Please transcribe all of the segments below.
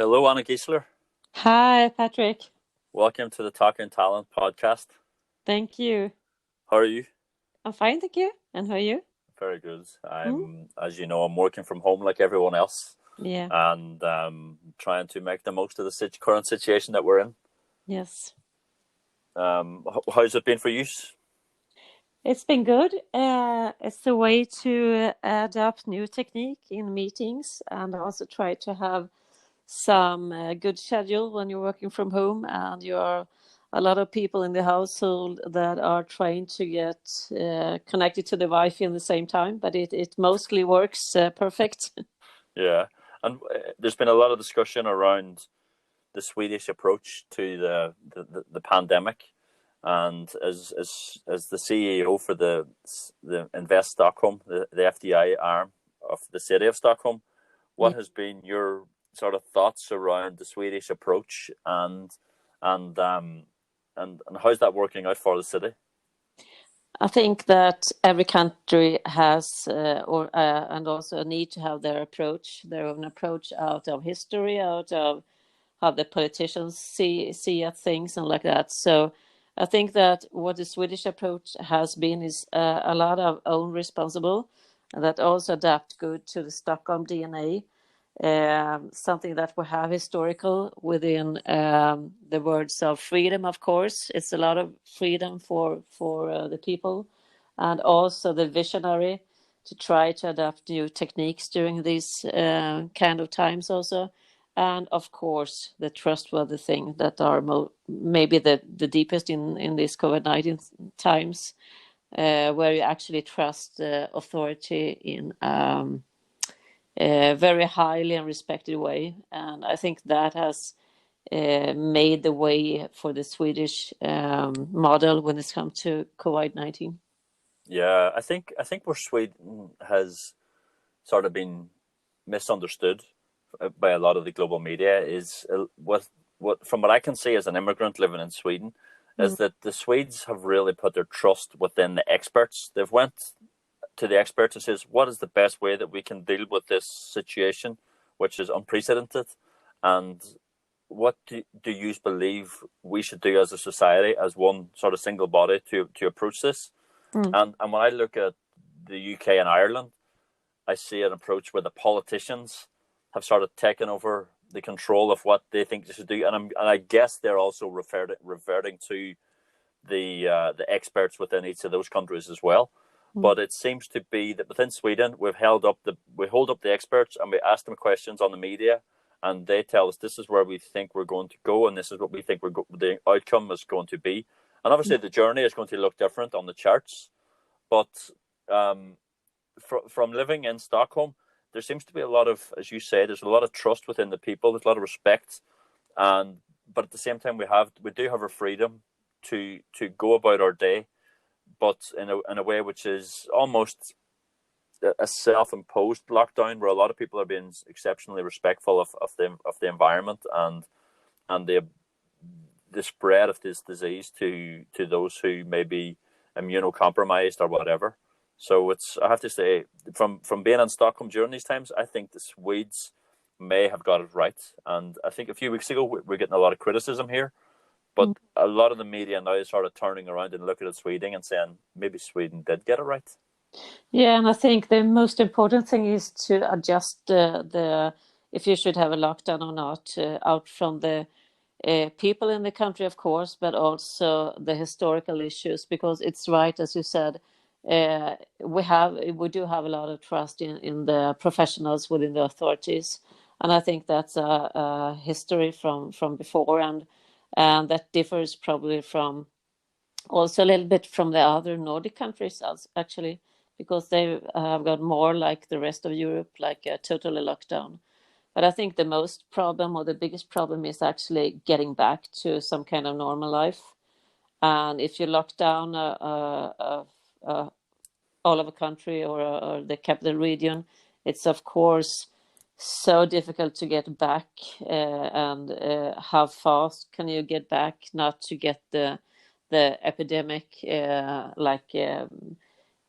Hello, Anna Gissler. Hi, Patrick. Welcome to the Talking Talent podcast. Thank you. How are you? I'm fine, thank you. And how are you? Very good. Mm? As you know, I'm working from home like everyone else, Yeah, and trying to make the most of the current situation that we're in. yes. How's it been for you? It's been good. It's a way to adapt new technique in meetings and also try to have some good schedule when you're working from home and you're a lot of people in the household that are trying to get connected to the Wi-Fi at the same time, but it mostly works perfect. Yeah, and there's been a lot of discussion around the Swedish approach to the pandemic. And as the CEO for the Invest Stockholm, the FDI arm of the city of Stockholm, what has been your sort of thoughts around the Swedish approach and how's that working out for the city? I think that every country has, and also a need to have their own approach out of history, out of how the politicians see at things and like that. So I think that what the Swedish approach has been is a lot of own responsible, and that also adapt good to the Stockholm DNA. Something that we have historical within the words of freedom, of course. It's a lot of freedom for the people, and also the visionary to try to adapt new techniques during these kind of times also. And of course, the trustworthy thing that are maybe the deepest in these COVID-19 times, where you actually trust authority in a very highly and respected way. And I think that has made the way for the Swedish model when it comes to COVID-19. Yeah, I think where Sweden has sort of been misunderstood by a lot of the global media is what from what I can see as an immigrant living in Sweden is that the Swedes have really put their trust within the experts. They've went to the experts and says, what is the best way that we can deal with this situation, which is unprecedented, and what do you believe we should do as a society, as one sort of single body to approach this? And when I look at the UK and Ireland, I see an approach where the politicians have sort of taken over the control of what they think they should do, and I guess they're also reverting to the experts within each of those countries as well. But it seems to be that within Sweden, we hold up the experts and we ask them questions on the media, and they tell us this is where we think we're going to go, and this is what we think the outcome is going to be. And obviously, the journey is going to look different on the charts. But from living in Stockholm, there seems to be a lot of, as you say, there's a lot of trust within the people. There's a lot of respect, but at the same time, we do have our freedom to go about our day, but in a way which is almost a self-imposed lockdown, where a lot of people are being exceptionally respectful of the environment and the spread of this disease to those who may be immunocompromised or whatever. So I have to say, from being in Stockholm during these times, I think the Swedes may have got it right. And I think a few weeks ago, we're getting a lot of criticism here. But a lot of the media now is sort of turning around and looking at Sweden and saying, maybe Sweden did get it right. Yeah, and I think the most important thing is to adjust if you should have a lockdown or not, out from the people in the country, of course, but also the historical issues, because it's right, as you said, we do have a lot of trust in the professionals within the authorities, and I think that's a history from before, and that differs probably from also a little bit from the other Nordic countries actually, because they have got more like the rest of Europe, like a total lockdown. But I think the most problem, or the biggest problem, is actually getting back to some kind of normal life. And if you lock down all of a country or the capital region, it's of course so difficult to get back. And how fast can you get back, not to get the epidemic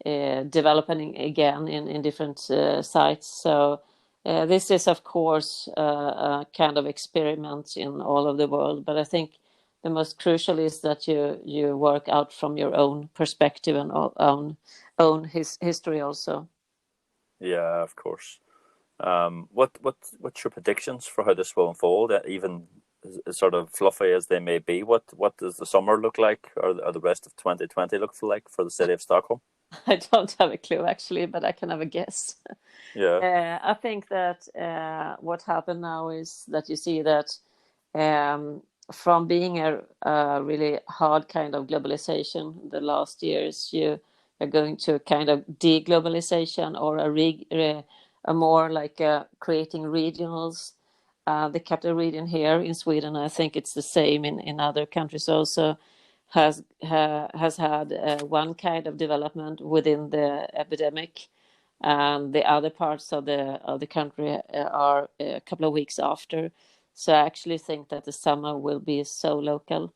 developing again in different sites? So This is, of course, a kind of experiment in all of the world, but I think the most crucial is that you work out from your own perspective and own history also. Yeah, of course. What's your predictions for how this will unfold? Even as sort of fluffy as they may be, what does the summer look like, or the rest of 2020 look like for the city of Stockholm? I don't have a clue actually, but I can have a guess. Yeah, I think that what happened now is that you see that um, from being a really hard kind of globalization the last years, you are going to a kind of deglobalization, or a more like creating regionals. The capital region here in Sweden, I think it's the same in other countries also, has had one kind of development within the epidemic, and the other parts of the country are a couple of weeks after. So I actually think that the summer will be so local.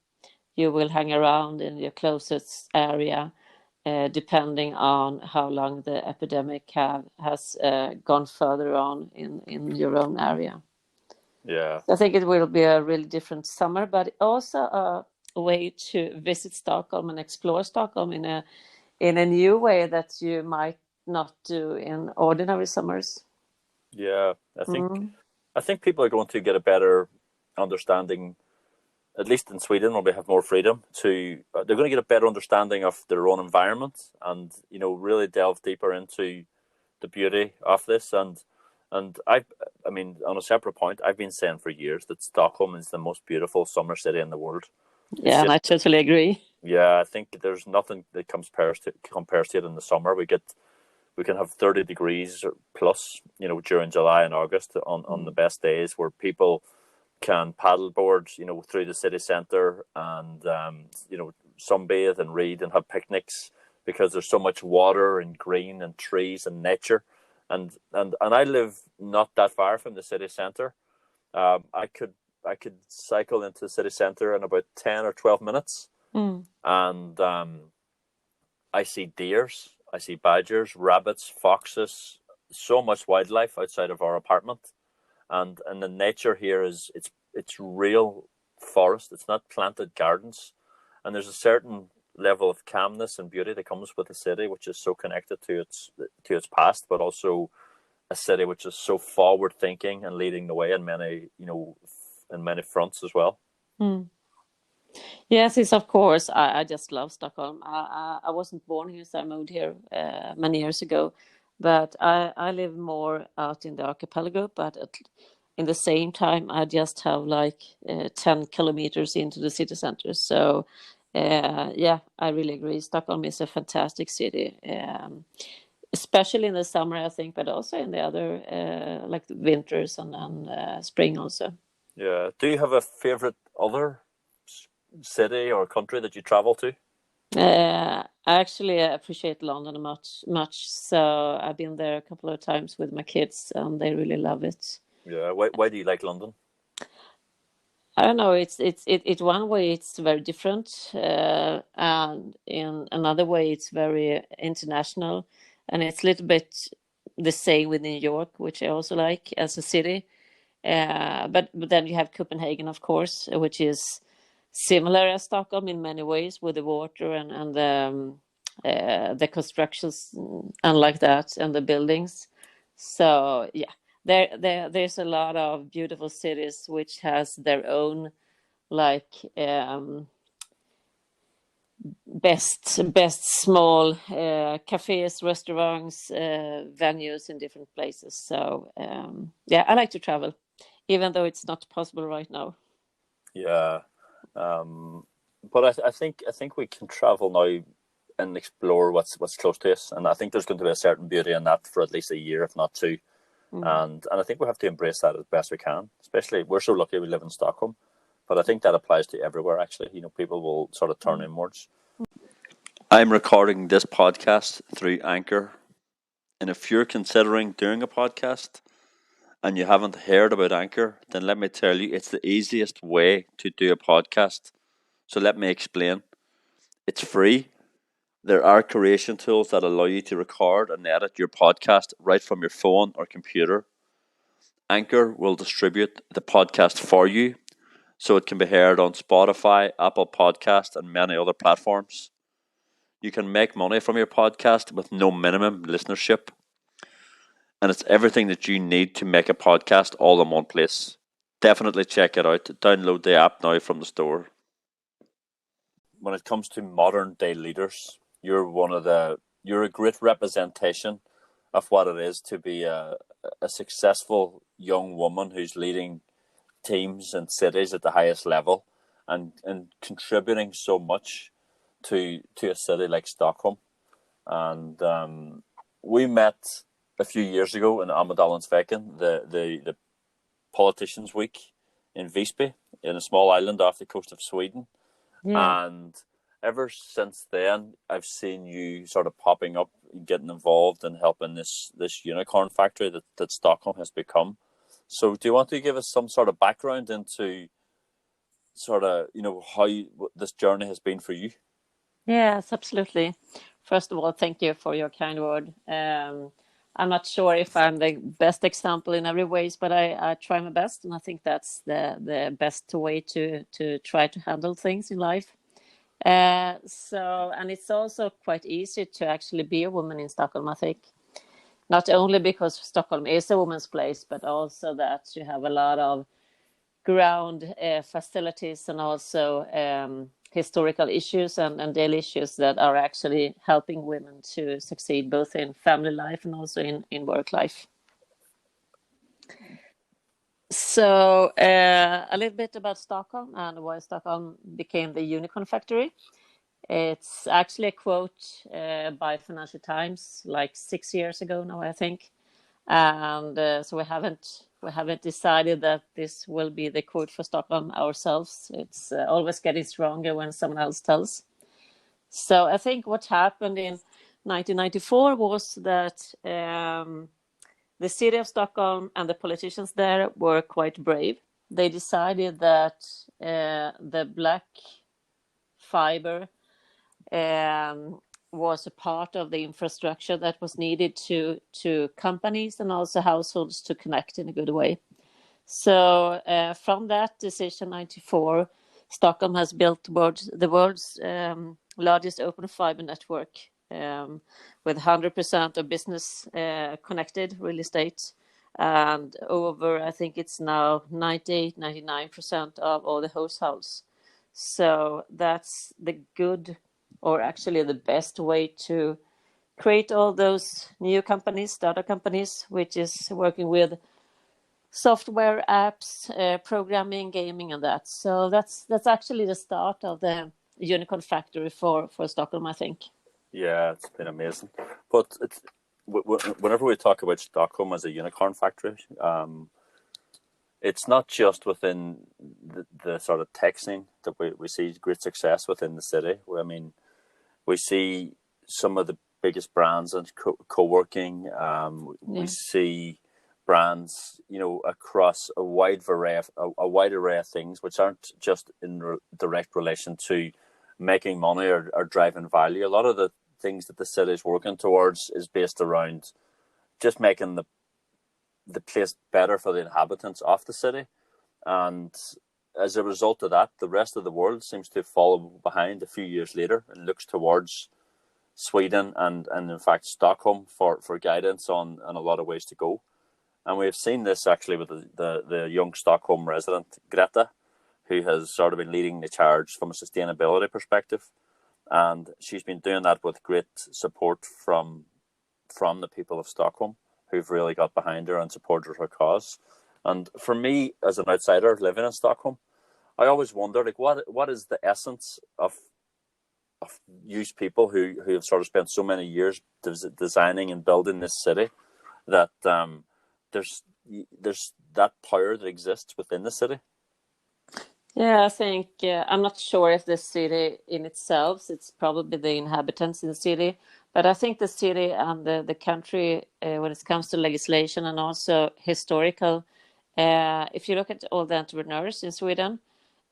You will hang around in your closest area, depending on how long the epidemic has gone further on in your own area. yeah, So I think it will be a really different summer, but also a way to visit Stockholm and explore Stockholm in a new way that you might not do in ordinary summers. yeah. Mm. I think people are going to get a better understanding, at least in Sweden, where we have more freedom. They're going to get a better understanding of their own environment, and really delve deeper into the beauty of this. And I mean, on a separate point, I've been saying for years that Stockholm is the most beautiful summer city in the world. It's Yeah, and just, I totally agree. yeah, I think there's nothing that compares to it in the summer. We can have 30 degrees plus, during July and August on the best days, where people can paddleboard, through the city centre, and sunbathe and read and have picnics, because there's so much water and green and trees and nature. And I live not that far from the city centre. I could cycle into the city centre in about 10 or 12 minutes, Mm. and I see deers, I see badgers, rabbits, foxes, so much wildlife outside of our apartment. And the nature here it's real forest. It's not planted gardens, and there's a certain level of calmness and beauty that comes with the city, which is so connected to its past, but also a city which is so forward thinking and leading the way in many fronts as well. Mm. Yes, it's of course. I just love Stockholm. I wasn't born here, so I moved here many years ago. But I live more out in the archipelago, but in the same time, I just have like 10 kilometers into the city center. So, yeah, I really agree. Stockholm is a fantastic city, especially in the summer, I think, but also in the other, like the winters and spring also. Yeah. Do you have a favorite other city or country that you travel to? I actually appreciate London much. So I've been there a couple of times with my kids, and they really love it. Yeah. Why do you like London? I don't know. It's one way it's very different, and in another way it's very international, and it's a little bit the same with New York, which I also like as a city. But then you have Copenhagen, of course, which is similar as Stockholm in many ways, with the water and the constructions and like that, and the buildings. So yeah, there's a lot of beautiful cities which has their own like best small cafes, restaurants, venues in different places. So yeah, I like to travel, even though it's not possible right now. Yeah. But I think we can travel now and explore what's close to us, and I think there's going to be a certain beauty in that for at least a year, if not two. Mm. And I think we have to embrace that as best we can. Especially, we're so lucky we live in Stockholm, but I think that applies to everywhere. Actually, people will sort of turn inwards. I'm recording this podcast through Anchor, and if you're considering doing a podcast and you haven't heard about Anchor, then let me tell you, it's the easiest way to do a podcast. So let me explain. It's free. There are creation tools that allow you to record and edit your podcast right from your phone or computer. Anchor will distribute the podcast for you, so it can be heard on Spotify, Apple Podcast, and many other platforms. You can make money from your podcast with no minimum listenership. And it's everything that you need to make a podcast all in one place. Definitely check it out. Download the app now from the store. When it comes to modern day leaders, you're a great representation of what it is to be a successful young woman who's leading teams and cities at the highest level and contributing so much to a city like Stockholm. And we met a few years ago in Almedalensveckan, the Politicians' Week in Visby, in a small island off the coast of Sweden. Yeah. And ever since then, I've seen you sort of popping up, getting involved and helping this unicorn factory that Stockholm has become. So do you want to give us some sort of background into sort of, how this journey has been for you? Yes, absolutely. First of all, thank you for your kind word. I'm not sure if I'm the best example in every ways, but I try my best, and I think that's the best way to try to handle things in life. And it's also quite easy to actually be a woman in Stockholm, I think. Not only because Stockholm is a woman's place, but also that you have a lot of ground facilities and also historical issues and daily issues that are actually helping women to succeed both in family life and also in work life. So a little bit about Stockholm and why Stockholm became the unicorn factory. It's actually a quote by Financial Times like 6 years ago now, I think. And so we haven't decided that this will be the quote for Stockholm ourselves. It's always getting stronger when someone else tells. So I think what happened in 1994 was that the city of Stockholm and the politicians there were quite brave. They decided that the black fiber was a part of the infrastructure that was needed to companies and also households to connect in a good way. So from that decision, 94, Stockholm has built the world's largest open fiber network with 100% of business connected real estate. And over, I think it's now 98, 99% of all the households. So that's the good, or actually the best way to create all those new companies, startup companies, which is working with software, apps, programming, gaming, and that. So that's actually the start of the unicorn factory for Stockholm, I think. Yeah, it's been amazing. But whenever we talk about Stockholm as a unicorn factory, it's not just within the sort of tech scene that we see great success within the city. I mean, we see some of the biggest brands in co-working. We see brands, across a wide array of things, which aren't just in direct relation to making money or driving value. A lot of the things that the city is working towards is based around just making the place better for the inhabitants of the city. And as a result of that, the rest of the world seems to follow behind a few years later and looks towards Sweden and in fact Stockholm for guidance on a lot of ways to go. And we've seen this actually with the young Stockholm resident, Greta, who has sort of been leading the charge from a sustainability perspective. And she's been doing that with great support from the people of Stockholm, who've really got behind her and supported her cause. And for me, as an outsider living in Stockholm, I always wonder, like, what is the essence of youth people who have sort of spent so many years designing and building this city, that there's that power that exists within the city? Yeah, I think I'm not sure if the city in itself, it's probably the inhabitants in the city, but I think the city and the country, when it comes to legislation and also historical, if you look at all the entrepreneurs in Sweden,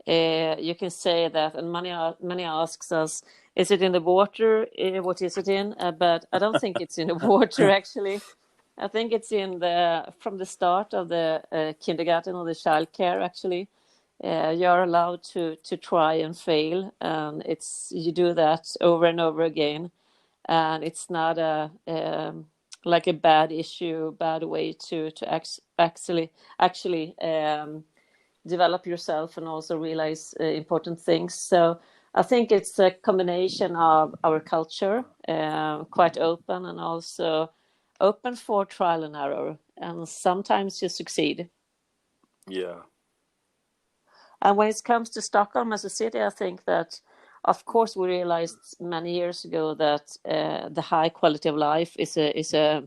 you can say that, and many asks us, is it in the water? What is it in? But I don't think it's in the water, actually. I think it's from the start of the kindergarten or the childcare actually. You're allowed to try and fail, and you do that over and over again, and it's not like a bad issue, bad way to actually develop yourself and also realize important things. So I think it's a combination of our culture, quite open, and also open for trial and error, and sometimes you succeed. Yeah. And when it comes to Stockholm as a city, I think that, of course, we realized many years ago that the high quality of life is a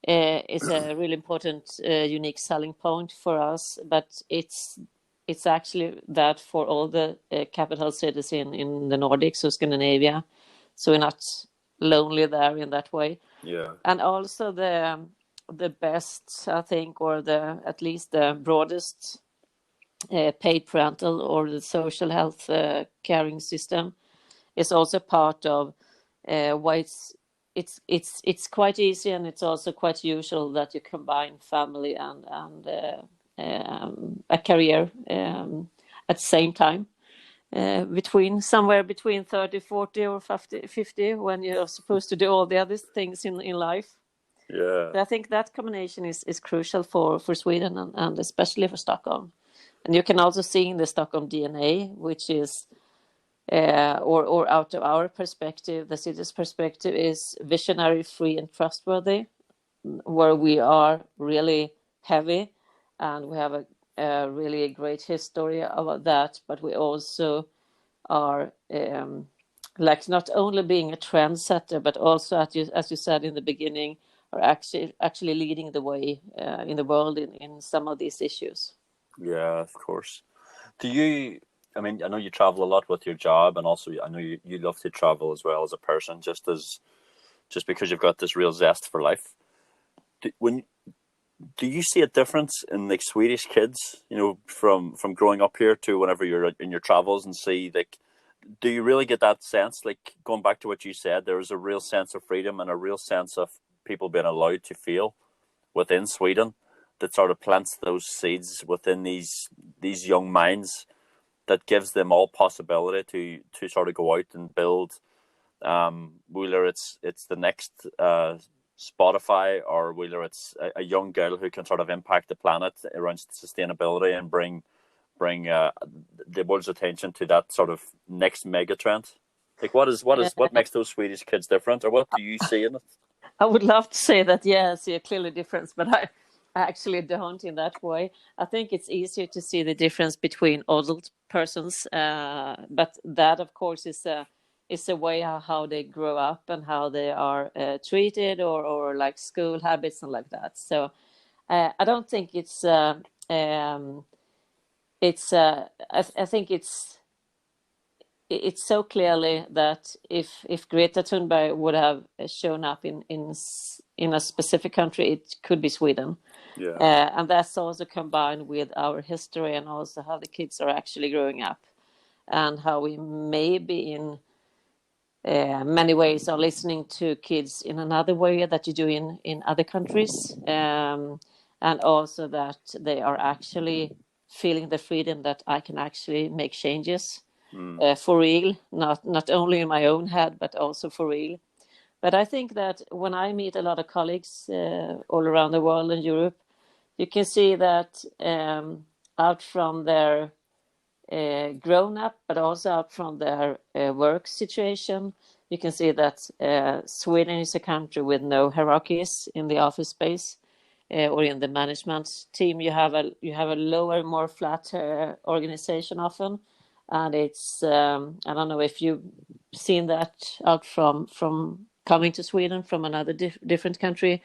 really important, unique selling point for us. But it's actually that for all the capital cities in the Nordics or Scandinavia. So we're not lonely there in that way. Yeah. And also the best, I think, or at least the broadest paid parental or the social health caring system is also part of why it's quite easy, and it's also quite usual that you combine family and a career at the same time, somewhere between 30, 40 or 50 when you're supposed to do all the other things in life. Yeah. So I think that combination is crucial for Sweden and especially for Stockholm. And you can also see in the Stockholm DNA, which is, or out of our perspective, the city's perspective, is visionary, free, and trustworthy, where we are really heavy, and we have a really great history about that. But we also are like not only being a trendsetter, but also, as you said in the beginning, are actually leading the way in the world in some of these issues. Yeah, of course. Do you, I mean, I know you travel a lot with your job, and also I know you love to travel as well as a person, just because you've got this real zest for life. Do you see a difference in like Swedish kids, from growing up here to whenever you're in your travels, and see, like, do you really get that sense, like going back to what you said, there is a real sense of freedom and a real sense of people being allowed to feel within Sweden, that sort of plants those seeds within these young minds, that gives them all possibility to sort of go out and build, whether it's the next Spotify, or whether it's a young girl who can sort of impact the planet around sustainability and bring the world's attention to that sort of next mega trend. Like, what makes those Swedish kids different, or what do you see in it? I would love to say that, yeah, I see a clear difference, but I actually don't in that way. I think it's easier to see the difference between adult persons, but that, of course, is a way how they grow up and how they are treated, or like school habits and like that. So I don't think I think it's so clearly that if Greta Thunberg would have shown up in a specific country, it could be Sweden. Yeah. And that's also combined with our history, and also how the kids are actually growing up, and how we maybe in many ways are listening to kids in another way that you do in other countries, and also that they are actually feeling the freedom that I can actually make changes. For real, not only in my own head, but also for real. But I think that when I meet a lot of colleagues all around the world in Europe, you can see that out from their grown up, but also out from their work situation, you can see that Sweden is a country with no hierarchies in the office space or in the management team. You have a lower, more flat organization often. And it's I don't know if you've seen that out from coming to Sweden from another different country,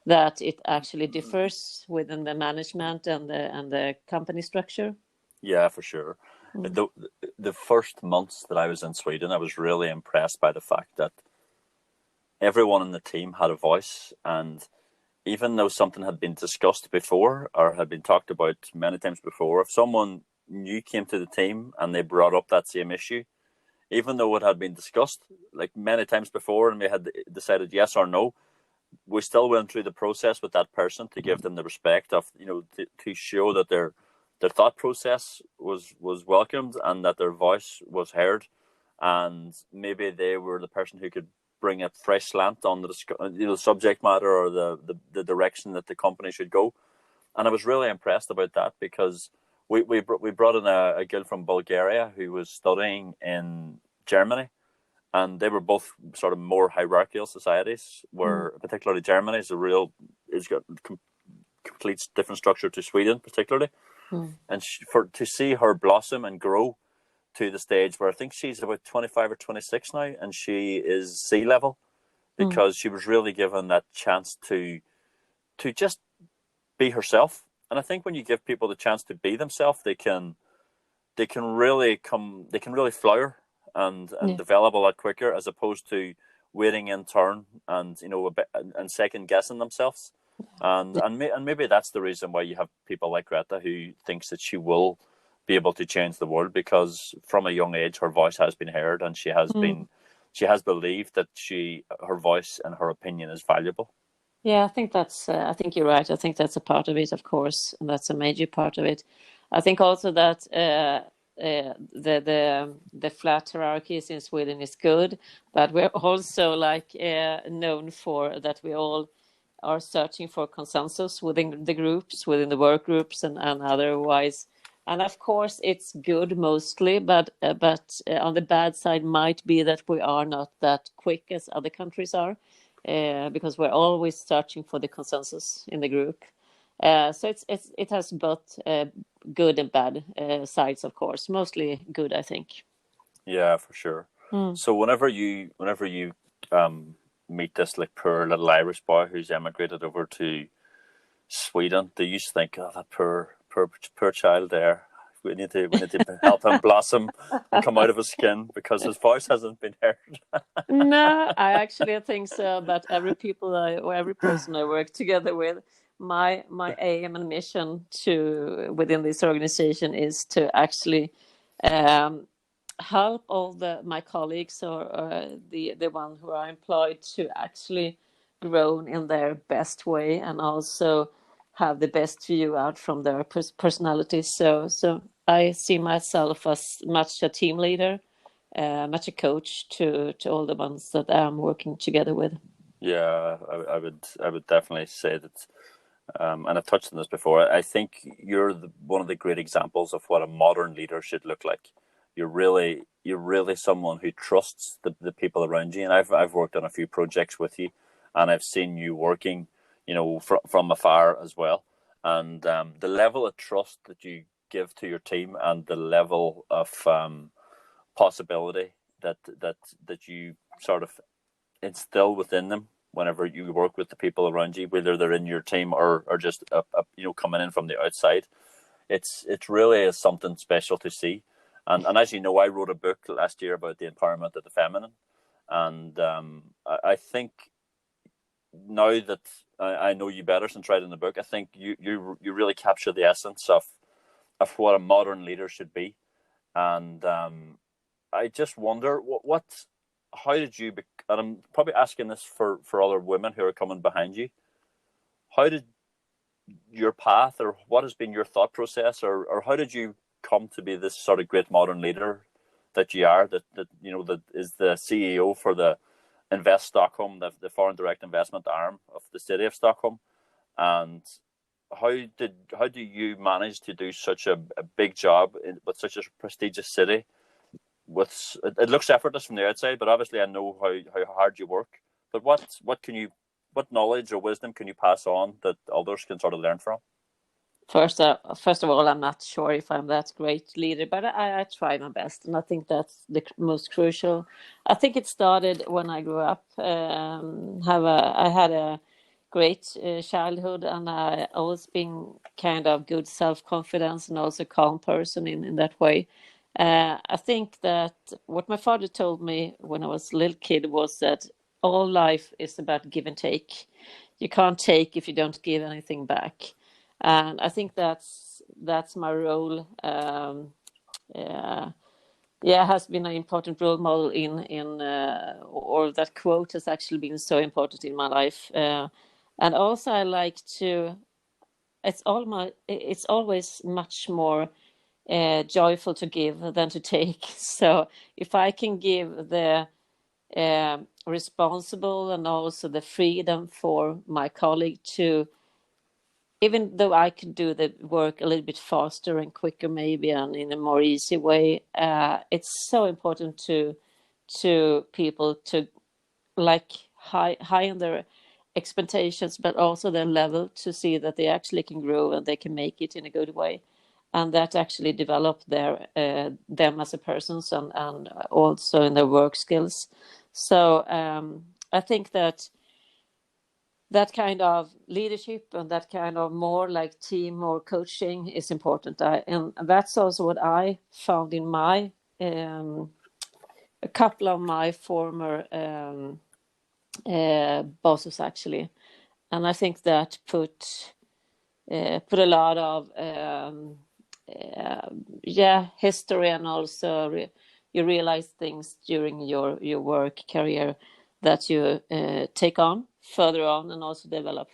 that it actually differs within the management and the company structure. Yeah, for sure. The first months that I was in Sweden, I was really impressed by the fact that everyone in the team had a voice, and even though something had been discussed before or had been talked about many times before, if someone new came to the team and they brought up that same issue, even though it had been discussed like many times before and we had decided yes or no, we still went through the process with that person to give them the respect of, to show that their thought process was welcomed and that their voice was heard, and maybe they were the person who could bring a fresh slant on the subject matter or the direction that the company should go. And I was really impressed about that, because we brought in a girl from Bulgaria who was studying in Germany, and they were both sort of more hierarchical societies, where particularly Germany is got complete different structure to Sweden, particularly. And to see her blossom and grow to the stage where I think she's about 25 or 26 now, and she is sea level, because she was really given that chance to just be herself. And I think when you give people the chance to be themselves, they can really flower and develop a lot quicker, as opposed to waiting in turn and and second guessing themselves. And maybe that's the reason why you have people like Greta, who thinks that she will be able to change the world, because from a young age her voice has been heard, and she has believed that her voice and her opinion is valuable. Yeah, I think I think you're right. I think that's a part of it, of course, and that's a major part of it. I think also that the flat hierarchies in Sweden is good, but we're also known for that we all are searching for consensus within the groups, within the work groups, and otherwise. And of course, it's good mostly, but on the bad side might be that we are not that quick as other countries are. Because we're always searching for the consensus in the group. So it has both good and bad sides, of course. Mostly good, I think. Yeah, for sure. So whenever you meet this poor little Irish boy who's emigrated over to Sweden, do you think, oh, that poor child there? We need to help him blossom and come out of his skin, because his voice hasn't been heard. No, I actually think so. But every person I work together with, my aim and mission within this organization is to actually help all my colleagues or the one who are employed to actually grow in their best way, and also have the best view out from their personalities. So I see myself as much a team leader, much a coach to all the ones that I'm working together with. Yeah, I would definitely say that, and I've touched on this before. I think you're one of the great examples of what a modern leader should look like. You're really someone who trusts the people around you. And I've worked on a few projects with you, and I've seen you working, from afar as well. And the level of trust that you give to your team, and the level of possibility that you sort of instill within them whenever you work with the people around you, whether they're in your team or just coming in from the outside, it's really is something special to see. And as you know, I wrote a book last year about the empowerment of the feminine, and I think now that I know you better since writing the book, I think you really capture the essence of what a modern leader should be. And I just wonder how did you, and I'm probably asking this for other women who are coming behind you, how did your path, or what has been your thought process, or how did you come to be this sort of great modern leader that you are, that is the CEO for the Invest Stockholm, the foreign direct investment arm of the city of Stockholm? And how do you manage to do such a big job with such a prestigious city? It looks effortless from the outside, but obviously I know how hard you work. But what knowledge or wisdom can you pass on that others can sort of learn from? First of all, I'm not sure if I'm that great leader, but I try my best, and I think that's the most crucial. I think it started when I grew up. I had a great childhood, and I always been kind of good self-confidence and also calm person in that way. I think that what my father told me when I was a little kid was that all life is about give and take. You can't take if you don't give anything back. And I think that's my role has been an important role model or that quote has actually been so important in my life. And also I like to, it's always much more joyful to give than to take. So if I can give the responsible and also the freedom for my colleague to, even though I could do the work a little bit faster and quicker maybe and in a more easy way, it's so important to people to like high on their expectations, but also their level, to see that they actually can grow and they can make it in a good way, and that actually develop them as a persons and also in their work skills. So I think that kind of leadership and that kind of more like team or coaching is important. And that's also what I found in my a couple of my former bosses actually, and I think that put a lot of history, and also you realize things during your work career that you take on further on and also develop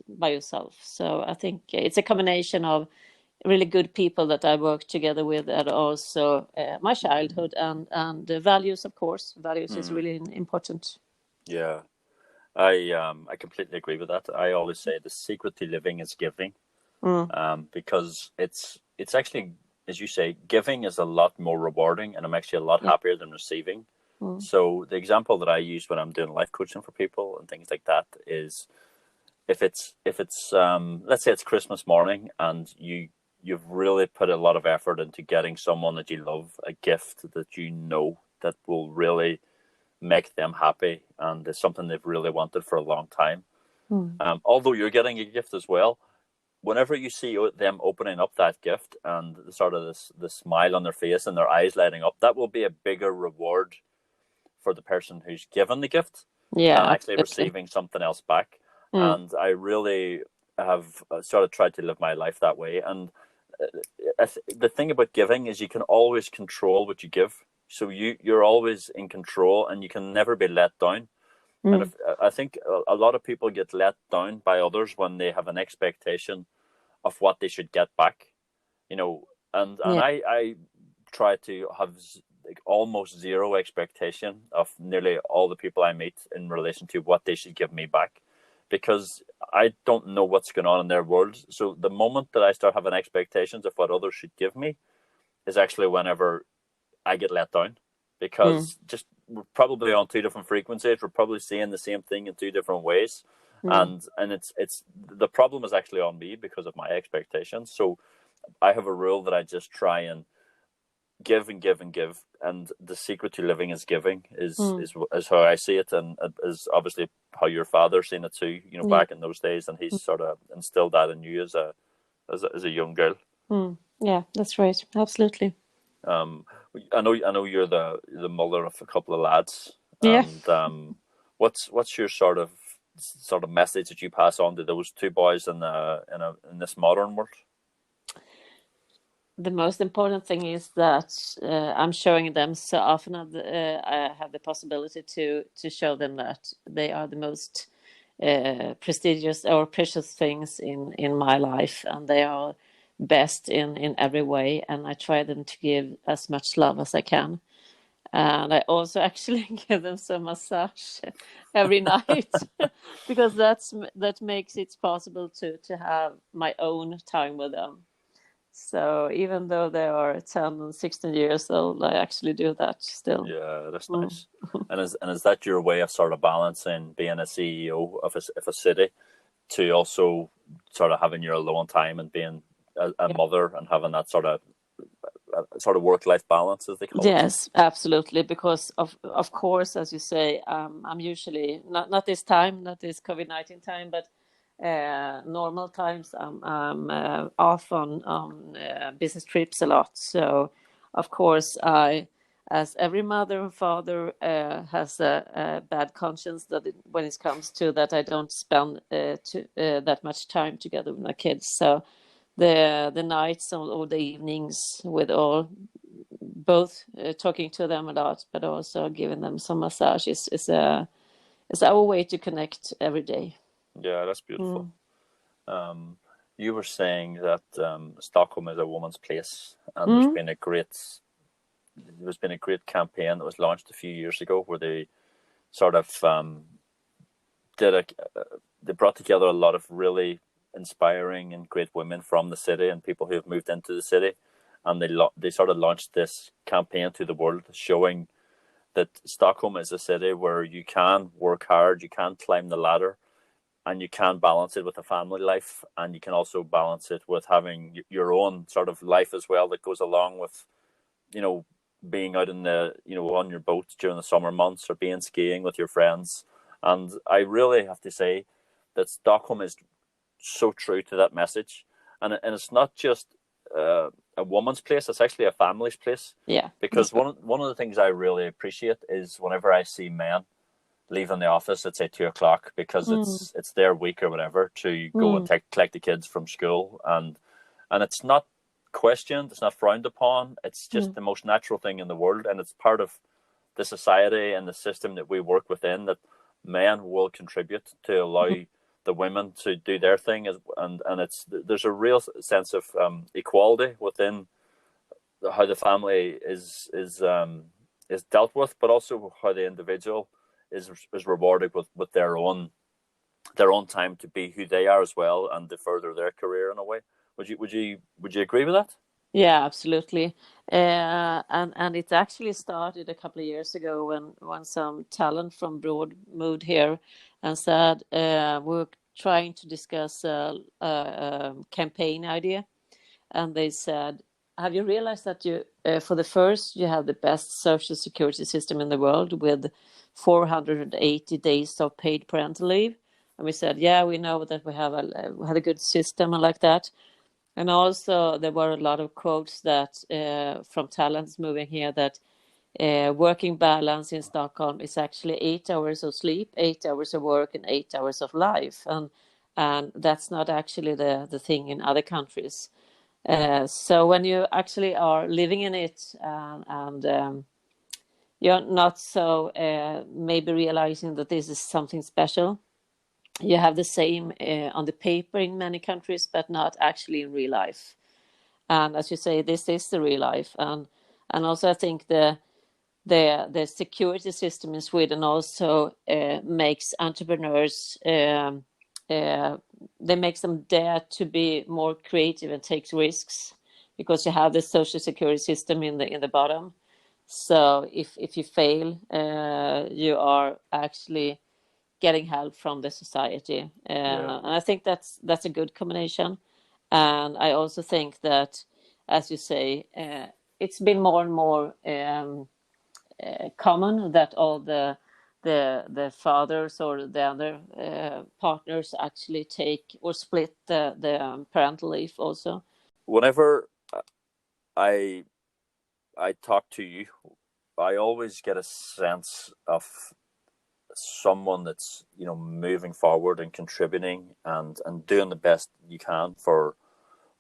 by yourself. So I think it's a combination of really good people that I work together with, and also my childhood and the values, of course. Values is really important. Yeah, I completely agree with that. I always say the secret to living is giving, because it's actually, as you say, giving is a lot more rewarding, and I'm actually a lot happier than receiving. So the example that I use when I'm doing life coaching for people and things like that is, if it's let's say it's Christmas morning and you've really put a lot of effort into getting someone that you love a gift that you know that will really make them happy, and it's something they've really wanted for a long time. Although you're getting a gift as well, whenever you see them opening up that gift and the sort of the smile on their face and their eyes lighting up, that will be a bigger reward for the person who's given the gift than actually receiving something else back. And I really have sort of tried to live my life that way. And the thing about giving is you can always control what you give. So you're always in control, and you can never be let down. And I think a lot of people get let down by others when they have an expectation of what they should get back, and I try to have like almost zero expectation of nearly all the people I meet in relation to what they should give me back, because I don't know what's going on in their world. So the moment that I start having expectations of what others should give me is actually whenever I get let down, because just we're probably on two different frequencies. We're probably seeing the same thing in two different ways. And it's the problem is actually on me because of my expectations. So I have a rule that I just try and give and give and give, and the secret to living is giving is how I see it, and is obviously how your father seen it too, back in those days, and he's sort of instilled that in you as a young girl. Yeah, that's right, absolutely. I know you're the mother of a couple of lads, and what's your sort of message that you pass on to those two boys in this modern world? The most important thing is that I'm showing them so often. I have the possibility to show them that they are the most prestigious or precious things in my life, and they are best in every way. And I try them to give as much love as I can. And I also actually give them some massage every night because that makes it possible to have my own time with them. So even though they are 10 and 16 years old, I actually do that still. Yeah, that's nice. And is that your way of sort of balancing being a CEO of a city to also sort of having your alone time and being a mother and having that sort of work-life balance, as they call it? Yes, absolutely. Because of course, as you say, I'm usually not this time, not this COVID-19 time, but normal times I'm off on business trips a lot. So of course I, as every mother and father, has a bad conscience when it comes to that, I don't spend that much time together with my kids. So the nights or the evenings with all both talking to them a lot, but also giving them some massage is our way to connect every day. Yeah, that's beautiful. You were saying that Stockholm is a woman's place, and there's been a great campaign that was launched a few years ago where they sort of they brought together a lot of really inspiring and great women from the city and people who have moved into the city, and they sort of launched this campaign to the world, showing that Stockholm is a city where you can work hard, you can climb the ladder, and you can balance it with a family life, and you can also balance it with having your own sort of life as well that goes along with, being out in on your boat during the summer months, or being skiing with your friends. And I really have to say that Stockholm is so true to that message, and it's not just a woman's place; it's actually a family's place. Yeah. Because one of the things I really appreciate is whenever I see men leaving the office at say 2:00 because it's their week or whatever to go and collect the kids from school, and it's not questioned, it's not frowned upon. It's just the most natural thing in the world, and it's part of the society and the system that we work within, that men will contribute to allow the women to do their thing, and there's a real sense of equality within how the family is dealt with, but also how the individual is rewarded with their own time to be who they are as well, and to further their career in a way. Would you agree with that? Yeah, absolutely. And it actually started a couple of years ago when some talent from abroad moved here and said we were trying to discuss a campaign idea, and they said, have you realized that you for the first you have the best social security system in the world with 480 days of paid parental leave? And we said, yeah, we know that we had a good system and like that. And also there were a lot of quotes that from talents moving here that working balance in Stockholm is actually 8 hours of sleep, 8 hours of work, and 8 hours of life. And that's not actually the thing in other countries. So when you actually are living in it and you're not so maybe realizing that this is something special, you have the same on the paper in many countries, but not actually in real life. And as you say, this is the real life. And also I think the security system in Sweden also makes entrepreneurs, they makes them dare to be more creative and take risks, because you have the social security system in the bottom. So if you fail, you are actually getting help from the society. And I think that's a good combination. And I also think that, as you say, it's been more and more common that all the fathers or the other partners actually take or split the parental leave also. Whenever I talk to you, I always get a sense of someone that's moving forward and contributing and doing the best you can for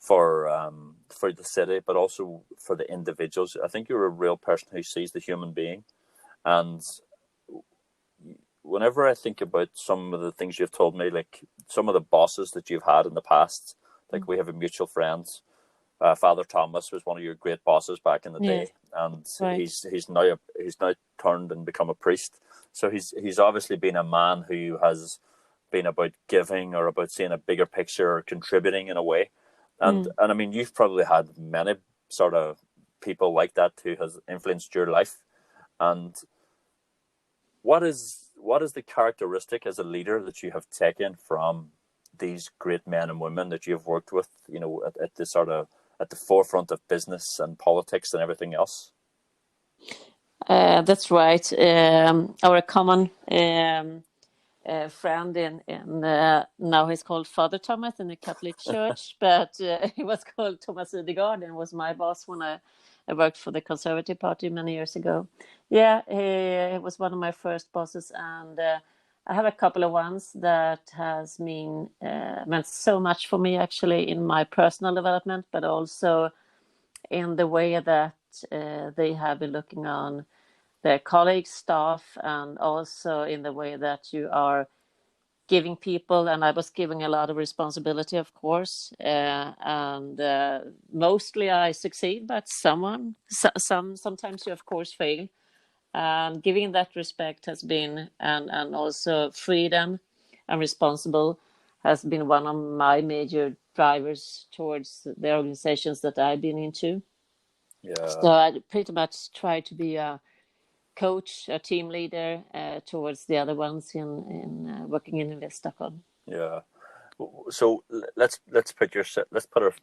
the city, but also for the individuals. I think you're a real person who sees the human being, and whenever I think about some of the things you've told me, like some of the bosses that you've had in the past, like we have a mutual friend, Father Thomas was one of your great bosses back in the day, and he's now turned and become a priest. So he's obviously been a man who has been about giving, or about seeing a bigger picture, or contributing in a way. And I mean, you've probably had many sort of people like that who has influenced your life. And what is the characteristic as a leader that you have taken from these great men and women that you've worked with, at the sort of at the forefront of business and politics and everything else? That's right. Our common friend in now he's called Father Thomas in the Catholic Church, but he was called Thomas Idegaard and was my boss when I worked for the Conservative Party many years ago. Yeah, he was one of my first bosses, and I have a couple of ones that has meant so much for me, actually, in my personal development, but also in the way that they have been looking on their colleagues, staff, and also in the way that you are giving people, and I was giving a lot of responsibility, of course, and mostly I succeed, but sometimes you of course fail. And giving that respect has been, and also freedom and responsible has been one of my major drivers towards the organizations that I've been into. Yeah. So I pretty much try to be a coach, a team leader towards the other ones in working in Invest Stockholm. Yeah. So let's put our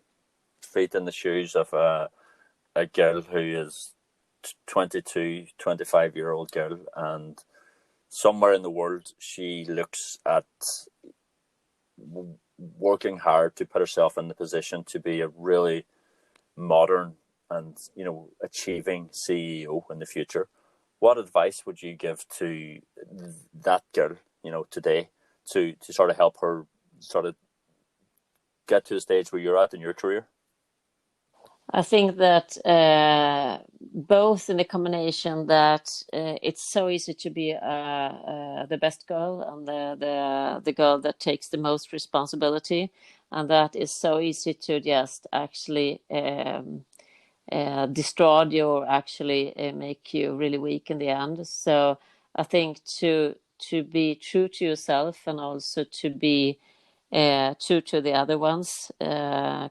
feet in the shoes of a girl who is 22, 25-year-old girl, and somewhere in the world she looks at working hard to put herself in the position to be a really modern and achieving CEO in the future. What advice would you give to that girl, today, to sort of help her sort of get to the stage where you're at in your career? I think that both in the combination that it's so easy to be the best girl and the girl that takes the most responsibility, and that is so easy to just actually destroy you or actually make you really weak in the end. So I think to be true to yourself and also to be true to the other ones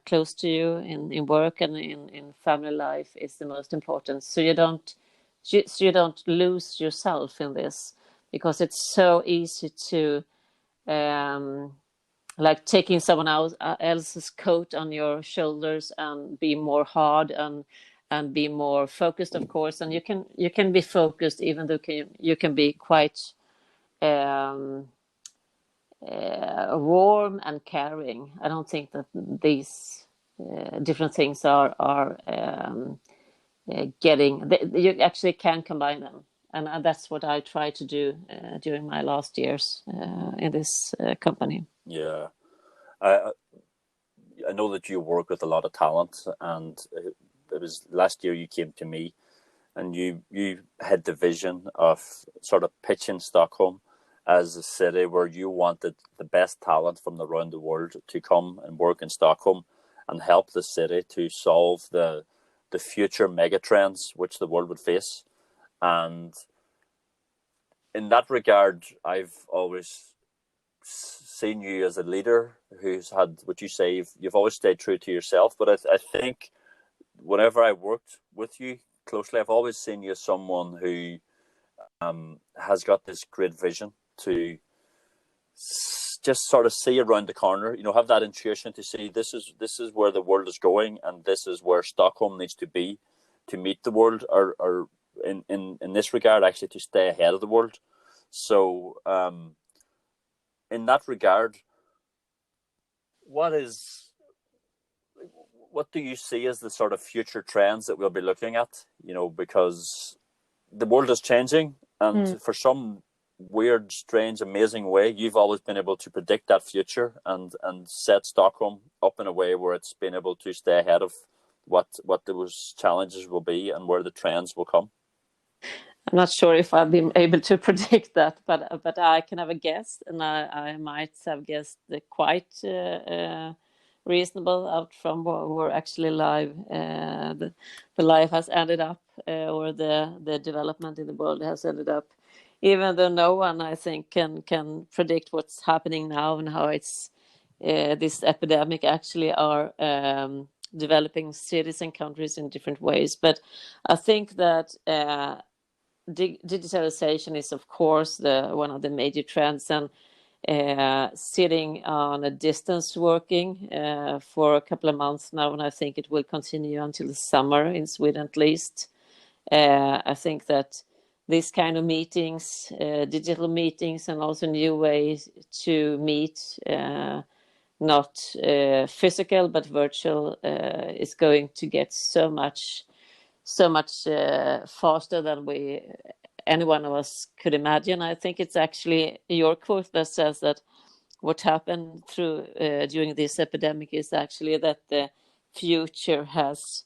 close to you in work and in family life is the most important. So you don't lose yourself in this, because it's so easy to like taking someone else's coat on your shoulders and be more hard and be more focused, of course. And you can be focused even though you can be quite warm and caring. I don't think that these different things are you actually can combine them, and that's what I try to do during my last years in this company. Yeah, I know that you work with a lot of talent, and it was last year you came to me, and you had the vision of sort of pitching Stockholm as a city where you wanted the best talent from around the world to come and work in Stockholm and help the city to solve the future megatrends which the world would face. And in that regard, I've always seen you as a leader who's had what you say. You've always stayed true to yourself. But I think whenever I worked with you closely, I've always seen you as someone who has got this great vision to just sort of see around the corner, have that intuition to see this is where the world is going, and this is where Stockholm needs to be to meet the world, or in this regard, actually to stay ahead of the world. So in that regard, what do you see as the sort of future trends that we'll be looking at? Because the world is changing, and for some weird, strange, amazing way, you've always been able to predict that future and set Stockholm up in a way where it's been able to stay ahead of what those challenges will be and where the trends will come. I'm not sure if I've been able to predict that, but I can have a guess, and I might have guessed quite reasonable out from where actually live the life has ended up, or the development in the world has ended up. Even though no one, I think, can predict what's happening now and how it's this epidemic actually are developing cities and countries in different ways. But I think that digitalization is, of course, one of the major trends, and sitting on a distance working for a couple of months now, and I think it will continue until the summer in Sweden at least. I think that this kind of meetings, digital meetings, and also new ways to meet, not physical but virtual, is going to get so much faster than any one of us could imagine. I think it's actually your quote that says that what happened during this epidemic is actually that the future has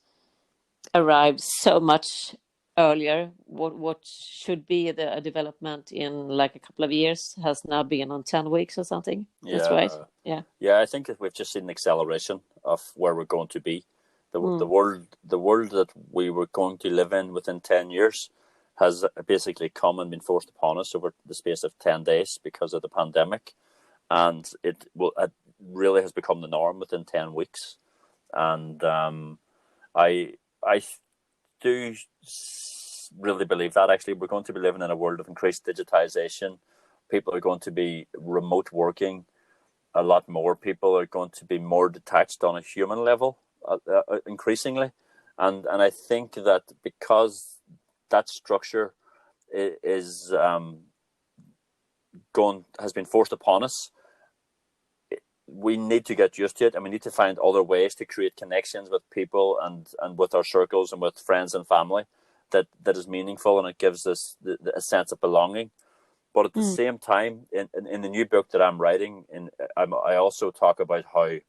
arrived so much earlier. What should be the development in like a couple of years has now been on 10 weeks or something. That's right. Yeah, Yeah. yeah. I think that we've just seen an acceleration of where we're going to be. The world that we were going to live in within 10 years has basically come and been forced upon us over the space of 10 days because of the pandemic, and it really has become the norm within 10 weeks. And I do really believe that actually we're going to be living in a world of increased digitization. People are going to be remote working a lot more. People are going to be more detached on a human level, increasingly, and I think that because that structure is has been forced upon us, we need to get used to it, and we need to find other ways to create connections with people and with our circles and with friends and family that is meaningful, and it gives us a sense of belonging. But at the same time, in the new book that I'm writing, I also talk about how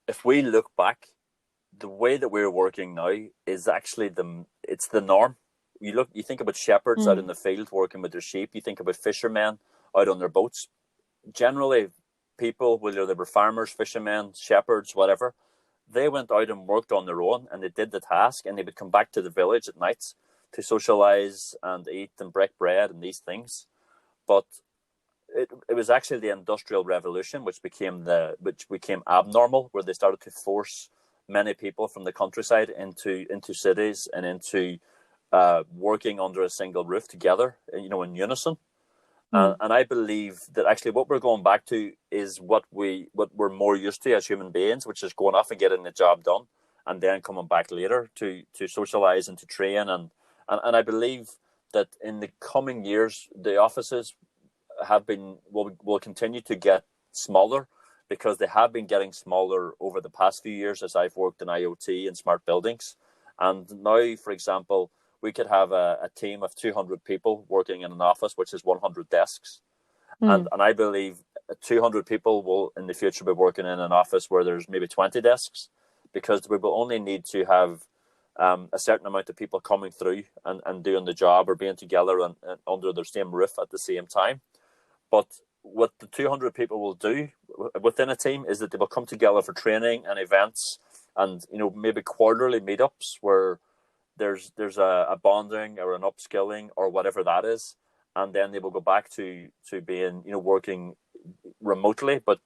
if we look back, the way that we're working now is actually it's the norm. You think about shepherds out in the field working with their sheep. You think about fishermen out on their boats. Generally, people, whether they were farmers, fishermen, shepherds, whatever, they went out and worked on their own, and they did the task, and they would come back to the village at night to socialize and eat and break bread and these things. But it was actually the Industrial Revolution which became abnormal, where they started to force many people from the countryside into cities and into working under a single roof together, in unison. And I believe that actually what we're going back to is what we're more used to as human beings, which is going off and getting the job done, and then coming back later to socialize and to train. And I believe that in the coming years, the offices will continue to get smaller, because they have been getting smaller over the past few years as I've worked in IoT and smart buildings. And now, for example, we could have a team of 200 people working in an office, which is 100 desks. And I believe 200 people will in the future be working in an office where there's maybe 20 desks, because we will only need to have a certain amount of people coming through and doing the job or being together and under the same roof at the same time. But what the 200 people will do within a team is that they will come together for training and events, and maybe quarterly meetups where there's a bonding or an upskilling or whatever that is, and then they will go back to being working remotely but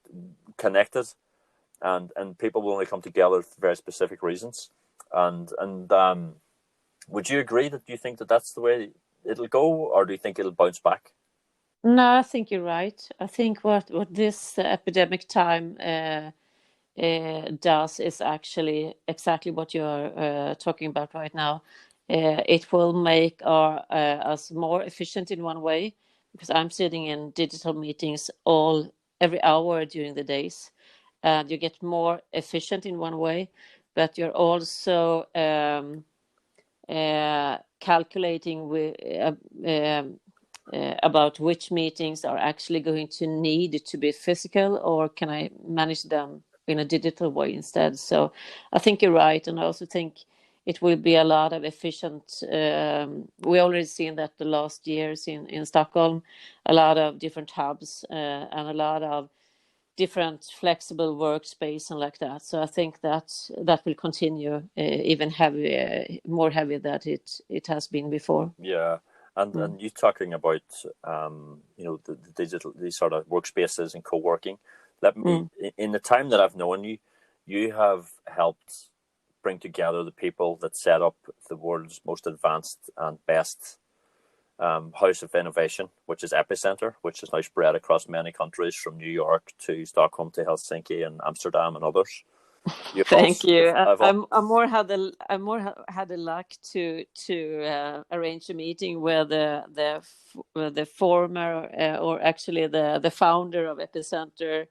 connected, and people will only come together for very specific reasons. And would you agree that you think that that's the way it'll go, or do you think it'll bounce back? No, I think you're right. I think what this epidemic time does is actually exactly what you're talking about right now. It will make us more efficient in one way, because I'm sitting in digital meetings every hour during the days, and you get more efficient in one way, but you're also calculating about which meetings are actually going to need to be physical, or can I manage them in a digital way instead. So I think you're right, and I also think it will be a lot of efficient. We already seen that the last years in Stockholm, a lot of different hubs and a lot of different flexible workspace and like that. So I think that will continue even more heavy than it has been before. Yeah. And you talking about the digital, these sort of workspaces and co-working. Let me in the time that I've known you, you have helped bring together the people that set up the world's most advanced and best house of innovation, which is Epicenter, which is now spread across many countries, from New York to Stockholm to Helsinki and Amsterdam and others. Thank you. I more had the luck to arrange a meeting where the former or actually the founder of Epicenter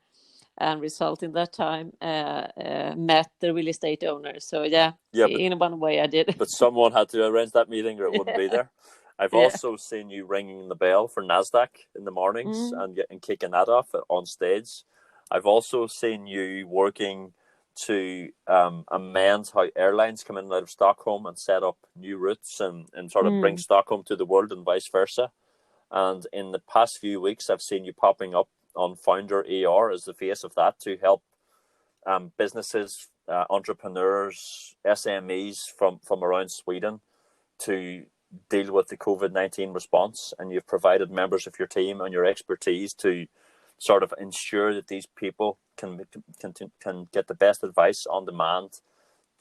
and Result in that time met the real estate owner. So yeah, in one way I did. But someone had to arrange that meeting, or it wouldn't be there. I've also seen you ringing the bell for NASDAQ in the mornings and kicking that off on stage. I've also seen you working to amend how airlines come in and out of Stockholm and set up new routes and sort of bring Stockholm to the world and vice versa. And in the past few weeks, I've seen you popping up on Founder ER as the face of that to help businesses, entrepreneurs, SMEs from around Sweden to deal with the COVID-19 response. And you've provided members of your team and your expertise to sort of ensure that these people can get the best advice on demand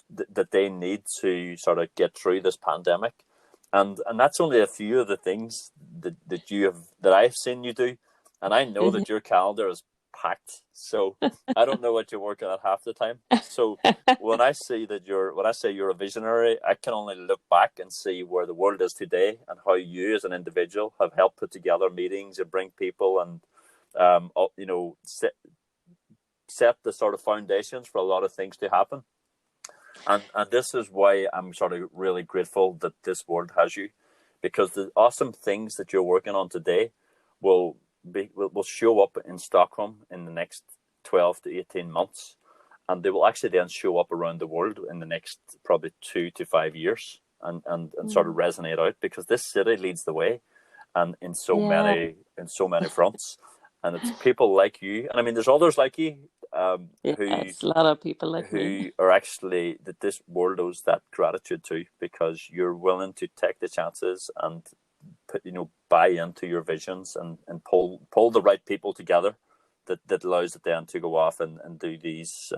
that they need to sort of get through this pandemic. And that's only a few of the things that I've seen you do. And I know that your calendar is packed. So I don't know what you're working at half the time. So when I say you're a visionary, I can only look back and see where the world is today and how you as an individual have helped put together meetings and bring people and set the sort of foundations for a lot of things to happen. And this is why I'm sort of really grateful that this world has you, because the awesome things that you're working on today will show up in Stockholm in the next 12 to 18 months, and they will actually then show up around the world in the next probably 2 to 5 years and sort of resonate out, because this city leads the way, and in so many fronts. And it's people like you, and I mean, there's others like you, it's a lot of people like me who are actually that this world owes that gratitude to, because you're willing to take the chances and buy into your visions and pull the right people together that allows it then to go off and do these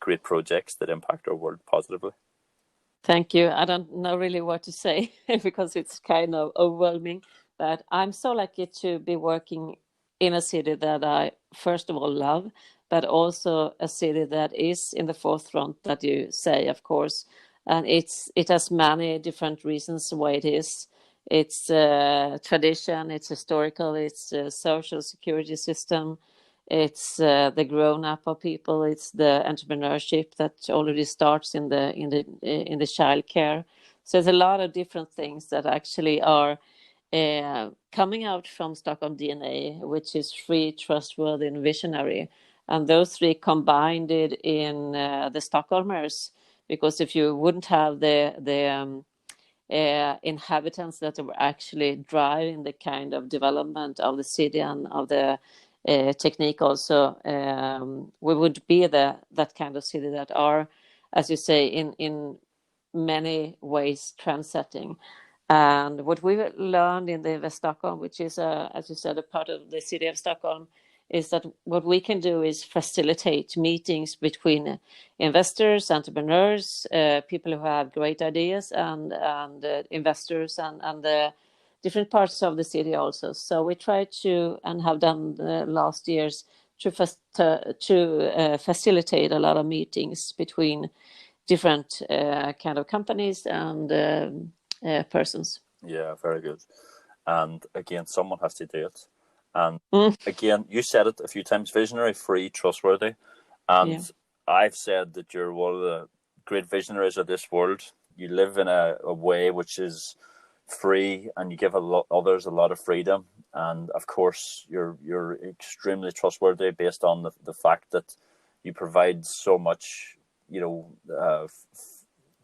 great projects that impact our world positively. Thank you. I don't know really what to say because it's kind of overwhelming. But I'm so lucky to be working in a city that I, first of all, love, but also a city that is in the forefront, that you say, of course. And it has many different reasons why it is. It's tradition, it's historical, it's a social security system, it's the grown-up of people, it's the entrepreneurship that already starts in the childcare. So there's a lot of different things that actually are coming out from Stockholm DNA, which is free, trustworthy, and visionary. And those three combined it in the Stockholmers, because if you wouldn't have the inhabitants that were actually driving the kind of development of the city and of the technique also, we would be that kind of city that are, as you say, in many ways trendsetting. And what we learned in the Invest Stockholm, which is, as you said, a part of the city of Stockholm, is that what we can do is facilitate meetings between investors, entrepreneurs, people who have great ideas, and investors and the different parts of the city also. So we try to, and have done the last years, to facilitate a lot of meetings between different kind of companies and persons. Yeah, very good. And again, someone has to do it. And again, you said it a few times: visionary, free, trustworthy. And I've said that you're one of the great visionaries of this world. You live in a way which is free, and you give others a lot of freedom. And of course, you're extremely trustworthy based on the fact that you provide so much,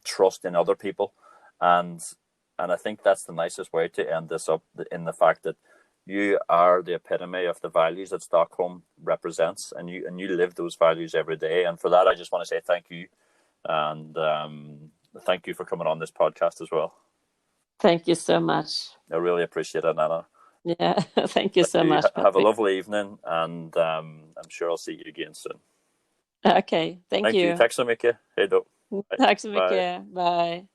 trust in other people. And I think that's the nicest way to end this up, in the fact that you are the epitome of the values that Stockholm represents, and you live those values every day. And for that, I just want to say thank you, and thank you for coming on this podcast as well. Thank you so much. I really appreciate it, Anna. Yeah, thank you so much. Have a lovely evening, and I'm sure I'll see you again soon. Okay, thank you. Tack så mycket. Hej då. Tack så mycket. Bye.